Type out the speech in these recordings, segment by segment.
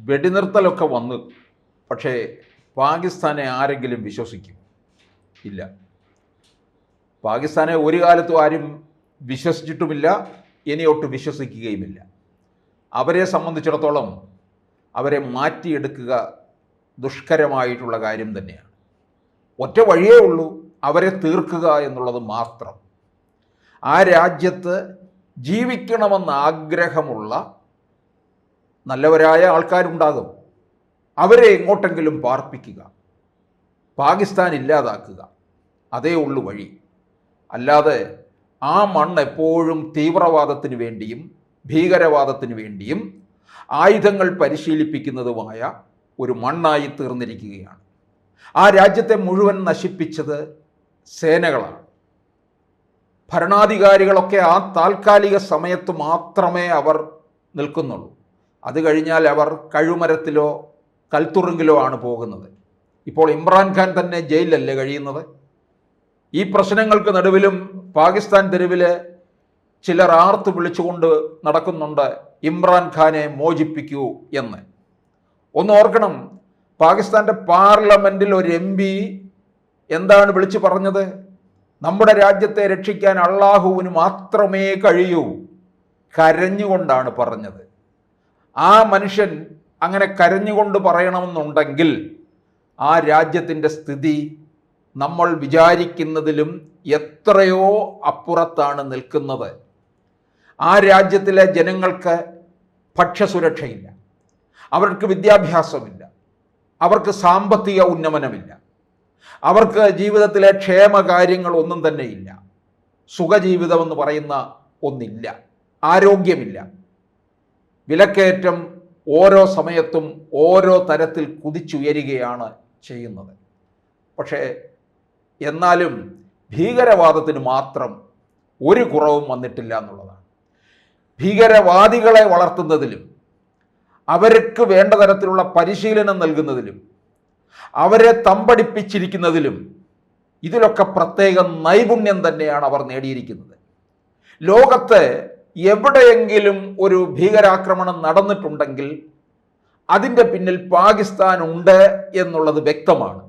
വെടിനിർത്തലൊക്കെ വന്നു. പക്ഷേ പാകിസ്ഥാനെ ആരെങ്കിലും വിശ്വസിക്കും? ഇല്ല. പാകിസ്ഥാനെ ഒരു കാലത്തും ആരും വിശ്വസിച്ചിട്ടുമില്ല, ഇനിയൊട്ട് വിശ്വസിക്കുകയുമില്ല. അവരെ സംബന്ധിച്ചിടത്തോളം അവരെ മാറ്റിയെടുക്കുക ദുഷ്കരമായിട്ടുള്ള കാര്യം തന്നെയാണ്. ഒറ്റ വഴിയേ ഉള്ളൂ, അവരെ തീർക്കുക എന്നുള്ളത് മാത്രം. ആ രാജ്യത്ത് ജീവിക്കണമെന്ന് ആഗ്രഹമുള്ള നല്ലവരായ ആൾക്കാരുണ്ടാകും. അവരെ എങ്ങോട്ടെങ്കിലും പാർപ്പിക്കുക, പാകിസ്ഥാൻ ഇല്ലാതാക്കുക, അതേ ഉള്ളു വഴി. അല്ലാതെ ആ മണ്ണ് എപ്പോഴും തീവ്രവാദത്തിന് വേണ്ടിയും ഭീകരവാദത്തിന് വേണ്ടിയും ആയുധങ്ങൾ പരിശീലിപ്പിക്കുന്നതുമായ ഒരു മണ്ണായി തീർന്നിരിക്കുകയാണ്. ആ രാജ്യത്തെ മുഴുവൻ നശിപ്പിച്ചത് സേനകളാണ്. ഭരണാധികാരികളൊക്കെ ആ താൽക്കാലിക സമയത്ത് മാത്രമേ അവർ നിൽക്കുന്നുള്ളൂ. അത് കഴിഞ്ഞാൽ അവർ കഴുമരത്തിലോ കൽത്തുറുങ്കിലോ ആണ് പോകുന്നത്. ഇപ്പോൾ ഇമ്രാൻഖാൻ തന്നെ ജയിലിലല്ലേ കഴിയുന്നത്? ഈ പ്രശ്നങ്ങൾക്ക് നടുവിലും പാകിസ്ഥാൻ തെരുവിൽ ചിലർ ആർത്ത് വിളിച്ചുകൊണ്ട് നടക്കുന്നുണ്ട്, ഇമ്രാൻഖാനെ മോചിപ്പിക്കൂ എന്ന്. ഒന്ന് ഓർക്കണം, പാകിസ്ഥാൻ്റെ പാർലമെൻറ്റിൽ ഒരു MP എന്താണ് വിളിച്ചു പറഞ്ഞത്? നമ്മുടെ രാജ്യത്തെ രക്ഷിക്കാൻ അള്ളാഹുവിന് മാത്രമേ കഴിയൂ. കരഞ്ഞുകൊണ്ടാണ് പറഞ്ഞത്. ആ മനുഷ്യൻ അങ്ങനെ കരഞ്ഞുകൊണ്ട് പറയണമെന്നുണ്ടെങ്കിൽ ആ രാജ്യത്തിൻ്റെ സ്ഥിതി നമ്മൾ വിചാരിക്കുന്നതിലും എത്രയോ അപ്പുറത്താണ് നിൽക്കുന്നത്. ആ രാജ്യത്തിലെ ജനങ്ങൾക്ക് ഭക്ഷ്യസുരക്ഷയില്ല, അവർക്ക് വിദ്യാഭ്യാസമില്ല, അവർക്ക് സാമ്പത്തിക ഉന്നമനമില്ല, അവർക്ക് ജീവിതത്തിലെ ക്ഷേമകാര്യങ്ങൾ ഒന്നും തന്നെ ഇല്ല, സുഖജീവിതമെന്ന് പറയുന്ന ഒന്നില്ല, ആരോഗ്യമില്ല. വിലക്കയറ്റം ഓരോ സമയത്തും ഓരോ തരത്തിൽ കുതിച്ചുയരുകയാണ് ചെയ്യുന്നത്. പക്ഷേ എന്നാലും ഭീകരവാദത്തിന് മാത്രം ഒരു കുറവും വന്നിട്ടില്ല എന്നുള്ളതാണ്. ഭീകരവാദികളെ വളർത്തുന്നതിലും അവർക്ക് വേണ്ട തരത്തിലുള്ള പരിശീലനം നൽകുന്നതിലും അവരെ തമ്പടിപ്പിച്ചിരിക്കുന്നതിലും ഇതിലൊക്കെ പ്രത്യേക നൈപുണ്യം തന്നെയാണ് അവർ നേടിയിരിക്കുന്നത്. ലോകത്ത് എവിടെയെങ്കിലും ഒരു ഭീകരാക്രമണം നടന്നിട്ടുണ്ടെങ്കിൽ അതിൻ്റെ പിന്നിൽ പാകിസ്ഥാൻ ഉണ്ട് എന്നുള്ളത് വ്യക്തമാണ്.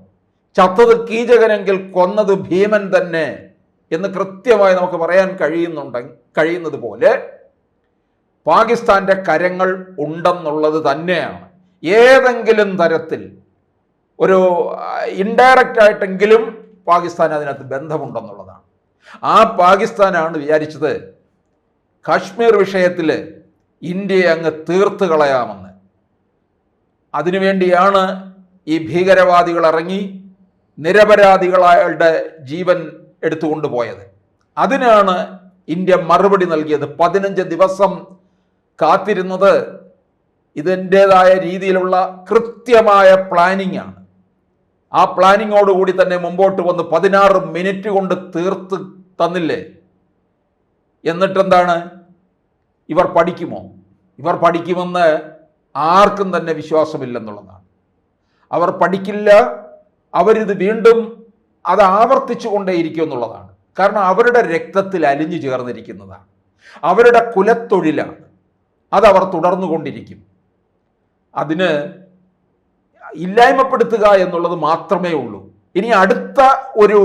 ചത്തത് കീചകനെങ്കിൽ കൊന്നത് ഭീമൻ തന്നെ എന്ന് കൃത്യമായി നമുക്ക് പറയാൻ കഴിയുന്നത് പോലെ പാകിസ്ഥാൻ്റെ കരങ്ങൾ ഉണ്ടെന്നുള്ളത് തന്നെയാണ്. ഏതെങ്കിലും തരത്തിൽ ഒരു ഇൻഡയറക്റ്റ് ആയിട്ടെങ്കിലും പാകിസ്ഥാൻ അതിനകത്ത് ബന്ധമുണ്ടെന്നുള്ളതാണ്. ആ പാകിസ്ഥാനാണ് വിചാരിച്ചത് കാശ്മീർ വിഷയത്തിൽ ഇന്ത്യയെ അങ്ങ് തീർത്ത് കളയാമെന്ന്. അതിനുവേണ്ടിയാണ് ഈ ഭീകരവാദികൾ ഇറങ്ങി നിരപരാധികളുടെ ജീവൻ എടുത്തുകൊണ്ടുപോയത്. അതിനാണ് ഇന്ത്യ മറുപടി നൽകിയത്. 15 ദിവസം കാത്തിരുന്നത് ഇതിൻ്റേതായ രീതിയിലുള്ള കൃത്യമായ പ്ലാനിംഗ് ആണ്. ആ പ്ലാനിങ്ങോടുകൂടി തന്നെ മുമ്പോട്ട് വന്ന് 16 മിനിറ്റ് കൊണ്ട് തീർത്ത് തന്നില്ലേ? എന്നിട്ടെന്താണ്? ഇവർ പഠിക്കുമോ? ഇവർ പഠിക്കുമെന്ന് ആർക്കും തന്നെ വിശ്വാസമില്ലെന്നുള്ളതാണ്. അവർ പഠിക്കില്ല. അവരിത് വീണ്ടും അത് ആവർത്തിച്ചു കൊണ്ടേയിരിക്കും എന്നുള്ളതാണ്. കാരണം അവരുടെ രക്തത്തിൽ അലിഞ്ഞു ചേർന്നിരിക്കുന്നതാണ്, അവരുടെ കുലത്തൊഴിലാണ്. അതവർ തുടർന്നുകൊണ്ടിരിക്കും. അതിന് ഇല്ലായ്മപ്പെടുത്തുക എന്നുള്ളത് മാത്രമേ ഉള്ളൂ. ഇനി അടുത്ത ഒരു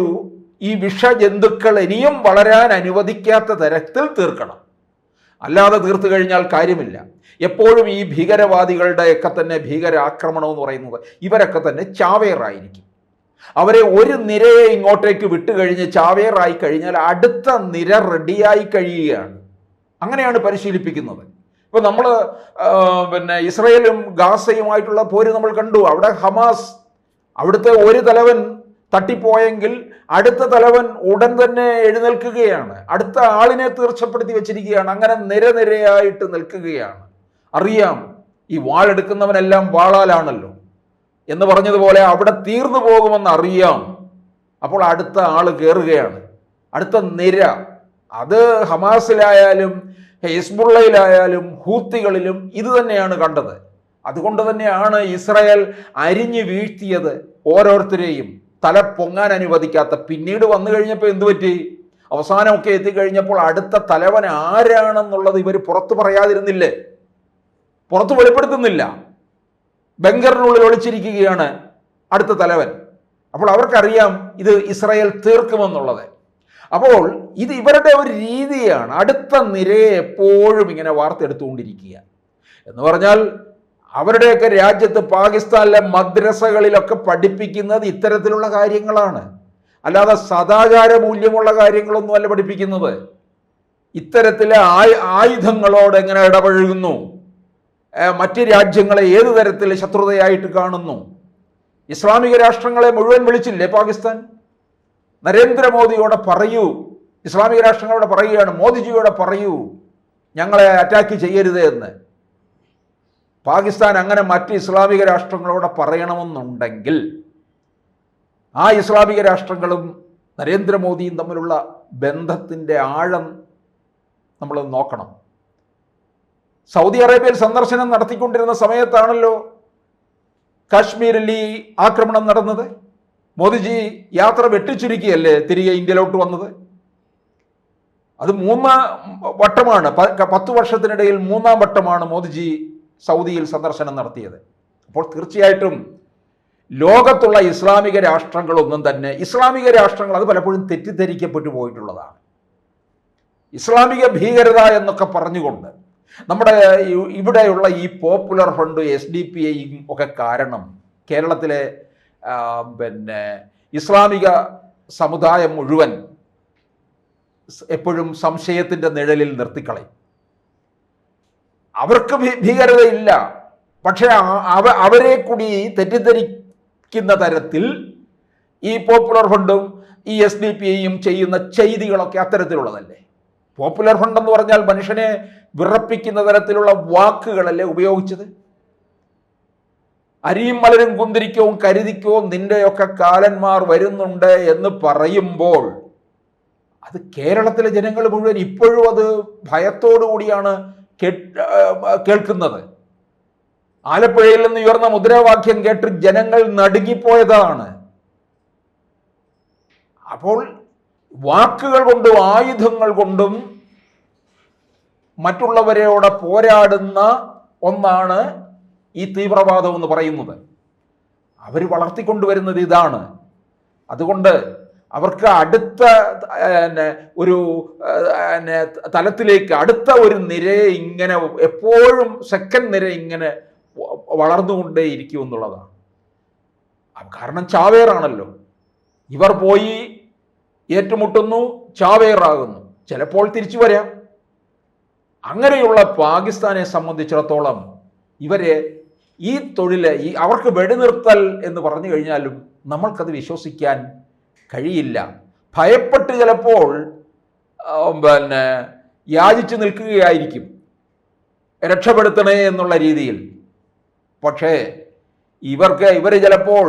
ഈ വിഷജന്തുക്കൾ ഇനിയും വളരാൻ അനുവദിക്കാത്ത തരത്തിൽ തീർക്കണം. അല്ലാതെ തീർത്തു കഴിഞ്ഞാൽ കാര്യമില്ല. എപ്പോഴും ഈ ഭീകരവാദികളുടെയൊക്കെ തന്നെ ഭീകരാക്രമണം എന്ന് പറയുന്നത് ഇവരൊക്കെ തന്നെ ചാവേറായിരിക്കും. അവരെ ഒരു നിരയെ ഇങ്ങോട്ടേക്ക് വിട്ടുകഴിഞ്ഞ് ചാവേറായി കഴിഞ്ഞാൽ അടുത്ത നിര റെഡിയായി കഴിയുകയാണ്. അങ്ങനെയാണ് പരിശീലിപ്പിക്കുന്നത്. ഇപ്പോൾ നമ്മൾ ഇസ്രയേലും ഗാസയുമായിട്ടുള്ള പോര് നമ്മൾ കണ്ടു. അവിടെ ഹമാസ്, അവിടുത്തെ ഒരു തലവൻ തട്ടിപ്പോയെങ്കിൽ അടുത്ത തലവൻ ഉടൻ തന്നെ എഴുന്നേൽക്കുകയാണ്, അടുത്ത ആളിനെ തീർച്ചപ്പെടുത്തി വെച്ചിരിക്കുകയാണ്. അങ്ങനെ നിരനിരയായിട്ട് നിൽക്കുകയാണ്. അറിയാം, ഈ വാളെടുക്കുന്നവനെല്ലാം വാളാലാണല്ലോ എന്ന് പറഞ്ഞതുപോലെ അവിടെ തീർന്നു പോകുമെന്ന് അറിയാം. അപ്പോൾ അടുത്ത ആൾ കയറുകയാണ്, അടുത്ത നിര. അത് ഹമാസിലായാലും ഹിസ്ബുള്ളയിലായാലും ഹൂത്തികളിലും ഇത് തന്നെയാണ് കണ്ടത്. അതുകൊണ്ട് തന്നെയാണ് ഇസ്രായേൽ അരിഞ്ഞു വീഴ്ത്തിയത് ഓരോരുത്തരെയും, തല പൊങ്ങാൻ അനുവദിക്കാത്ത. പിന്നീട് വന്നു കഴിഞ്ഞപ്പോൾ എന്തു പറ്റി? അവസാനമൊക്കെ എത്തിക്കഴിഞ്ഞപ്പോൾ അടുത്ത തലവൻ ആരാണെന്നുള്ളത് ഇവർ പുറത്ത് പറയാതിരുന്നില്ലേ, പുറത്ത് വെളിപ്പെടുത്തുന്നില്ല. ബങ്കറിനുള്ളിൽ ഒളിച്ചിരിക്കുകയാണ് അടുത്ത തലവൻ. അപ്പോൾ അവർക്കറിയാം ഇത് ഇസ്രായേൽ തീർക്കുമെന്നുള്ളത്. അപ്പോൾ ഇത് ഇവരുടെ ഒരു രീതിയാണ്, അടുത്ത നിരയെ എപ്പോഴും ഇങ്ങനെ വാർത്തെടുത്തുകൊണ്ടിരിക്കുക. എന്ന് പറഞ്ഞാൽ അവരുടെയൊക്കെ രാജ്യത്ത് പാകിസ്ഥാനിലെ മദ്രസകളിലൊക്കെ പഠിപ്പിക്കുന്നത് ഇത്തരത്തിലുള്ള കാര്യങ്ങളാണ്, അല്ലാതെ സദാചാര മൂല്യമുള്ള കാര്യങ്ങളൊന്നുമല്ല പഠിപ്പിക്കുന്നത്. ഇത്തരത്തിലെ ആയുധങ്ങളോട് എങ്ങനെ ഇടപഴകുന്നു, മറ്റ് രാജ്യങ്ങളെ ഏതു തരത്തിൽ ശത്രുതയായിട്ട് കാണുന്നു. ഇസ്ലാമിക രാഷ്ട്രങ്ങളെ മുഴുവൻ വിളിച്ചില്ലേ പാകിസ്ഥാൻ? നരേന്ദ്രമോദിയോടെ പറയൂ, ഇസ്ലാമിക രാഷ്ട്രങ്ങളോട് പറയുകയാണ്, മോദിജിയോടെ പറയൂ ഞങ്ങളെ അറ്റാക്ക് ചെയ്യരുത് എന്ന്. പാകിസ്ഥാൻ അങ്ങനെ മറ്റ് ഇസ്ലാമിക രാഷ്ട്രങ്ങളോട് പറയണമെന്നുണ്ടെങ്കിൽ ആ ഇസ്ലാമിക രാഷ്ട്രങ്ങളും നരേന്ദ്രമോദിയും തമ്മിലുള്ള ബന്ധത്തിൻ്റെ ആഴം നമ്മൾ നോക്കണം. സൗദി അറേബ്യയിൽ സന്ദർശനം നടത്തിക്കൊണ്ടിരുന്ന സമയത്താണല്ലോ കാശ്മീരിൽ ഈ ആക്രമണം നടന്നത്. മോദിജി യാത്ര വെട്ടിച്ചുരുക്കിയല്ലേ തിരികെ ഇന്ത്യയിലോട്ട് വന്നത്. അത് 3 വട്ടമാണ്, 10 വർഷത്തിനിടയിൽ 3-ാം വട്ടമാണ് മോദിജി സൗദിയിൽ സന്ദർശനം നടത്തിയത്. അപ്പോൾ തീർച്ചയായിട്ടും ലോകത്തുള്ള ഇസ്ലാമിക രാഷ്ട്രങ്ങളൊന്നും തന്നെ, ഇസ്ലാമിക രാഷ്ട്രങ്ങൾ അത് പലപ്പോഴും തെറ്റിദ്ധരിക്കപ്പെട്ടു പോയിട്ടുള്ളതാണ്. ഇസ്ലാമിക ഭീകരത എന്നൊക്കെ പറഞ്ഞുകൊണ്ട് നമ്മുടെ ഇവിടെയുള്ള ഈ പോപ്പുലർ ഫ്രണ്ട്, SDP ഒക്കെ കാരണം കേരളത്തിലെ ഇസ്ലാമിക സമുദായം മുഴുവൻ എപ്പോഴും സംശയത്തിൻ്റെ നിഴലിൽ നിർത്തിക്കളയും. അവർക്ക് ഭീകരതയില്ല, പക്ഷേ അവരെ കൂടി തെറ്റിദ്ധരിക്കുന്ന തരത്തിൽ ഈ പോപ്പുലർ ഫ്രണ്ടും ഈ SDP ചെയ്യുന്ന ചെയ്തികളൊക്കെ അത്തരത്തിലുള്ളതല്ലേ. പോപ്പുലർ ഫ്രണ്ട് എന്ന് പറഞ്ഞാൽ മനുഷ്യനെ വിറപ്പിക്കുന്ന തരത്തിലുള്ള വാക്കുകളല്ലേ ഉപയോഗിച്ചത്. അരിയും മലരും കുന്തിരിക്കവും കരുതിക്കവും നിന്റെയൊക്കെ കാലന്മാർ വരുന്നുണ്ട് എന്ന് പറയുമ്പോൾ അത് കേരളത്തിലെ ജനങ്ങൾ മുഴുവൻ ഇപ്പോഴും അത് ഭയത്തോടു കൂടിയാണ് കേൾക്കുന്നത്. ആലപ്പുഴയിൽ നിന്ന് ഉയർന്ന മുദ്രാവാക്യം കേട്ട് ജനങ്ങൾ നടുങ്ങിപ്പോയതാണ്. അപ്പോൾ വാക്കുകൾ കൊണ്ടും ആയുധങ്ങൾ കൊണ്ടും മറ്റുള്ളവരോട് പോരാടുന്ന ഒന്നാണ് ഈ തീവ്രവാദം എന്ന് പറയുന്നത്. അവർ വളർത്തിക്കൊണ്ടുവരുന്നത് ഇതാണ്. അതുകൊണ്ട് അവർക്ക് അടുത്ത ഒരു തലത്തിലേക്ക്, അടുത്ത ഒരു നിരയെ ഇങ്ങനെ എപ്പോഴും സെക്കൻഡ് നിര ഇങ്ങനെ വളർന്നുകൊണ്ടേയിരിക്കും എന്നുള്ളതാണ്. കാരണം ചാവേറാണല്ലോ. ഇവർ പോയി ഏറ്റുമുട്ടുന്നു, ചാവേറാകുന്നു. ചിലപ്പോൾ തിരിച്ചു വരാം. അങ്ങനെയുള്ള പാകിസ്ഥാനെ സംബന്ധിച്ചിടത്തോളം ഇവരെ ഈ തൊഴിൽ, അവർക്ക് വെടിനിർത്തൽ എന്ന് പറഞ്ഞു കഴിഞ്ഞാലും നമ്മൾക്കത് വിശ്വസിക്കാൻ കഴിയില്ല. ഭയപ്പെട്ട് ചിലപ്പോൾ യാചിച്ചു നിൽക്കുകയായിരിക്കും രക്ഷപ്പെടുത്തണേ എന്നുള്ള രീതിയിൽ. പക്ഷേ ഇവർ ചിലപ്പോൾ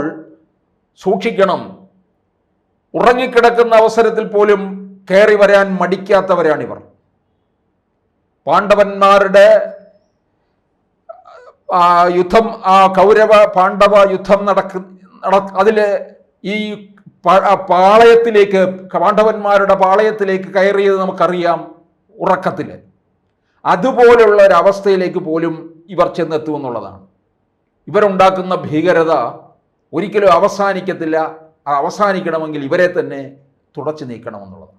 സൂക്ഷിക്കണം. ഉറങ്ങിക്കിടക്കുന്ന അവസരത്തിൽ പോലും കയറി വരാൻ മടിക്കാത്തവരാണിവർ. പാണ്ഡവന്മാരുടെ യുദ്ധം, കൗരവ പാണ്ഡവ യുദ്ധം അതിൽ ഈ പാളയത്തിലേക്ക്, പാണ്ഡവന്മാരുടെ പാളയത്തിലേക്ക് കയറിയത് നമുക്കറിയാം ഉറക്കത്തിൽ. അതുപോലുള്ള ഒരവസ്ഥയിലേക്ക് പോലും ഇവർ ചെന്നെത്തുമെന്നുള്ളതാണ്. ഇവരുണ്ടാക്കുന്ന ഭീകരത ഒരിക്കലും അവസാനിക്കത്തില്ല. അവസാനിക്കണമെങ്കിൽ ഇവരെ തന്നെ തുടച്ചു നീക്കണമെന്നുള്ളത്.